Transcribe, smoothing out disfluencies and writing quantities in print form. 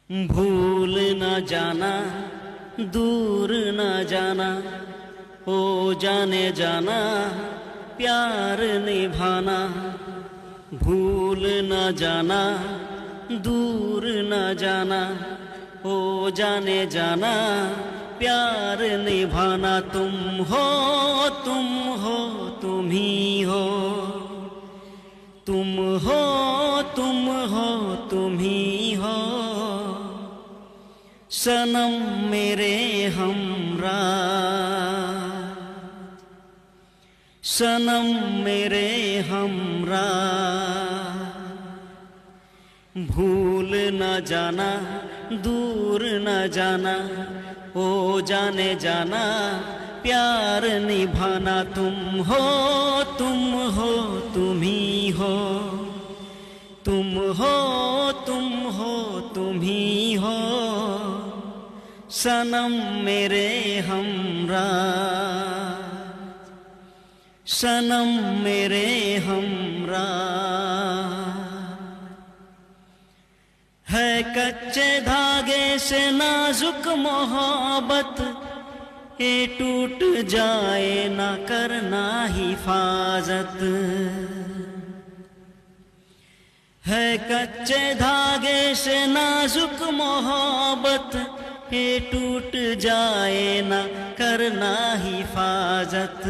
भूल न जाना दूर न जाना, ओ जाने जाना प्यार निभाना। भूल न जाना दूर न जाना, ओ जाने जाना प्यार निभाना। तुम हो तुम ही हो, तुम हो तुम ही हो। सनम मेरे हमरा, सनम मेरे हमरा। भूल न जाना दूर न जाना, ओ जाने जाना प्यार निभाना। तुम हो तुम ही हो, तुम हो तुम ही हो। सनम मेरे हमरा, सनम मेरे हमरा। है कच्चे धागे से नाजुक मोहब्बत, ये टूट जाए ना करना हिफाजत। है कच्चे धागे से नाजुक मोहब्बत, ये टूट जाए ना करना हिफाजत।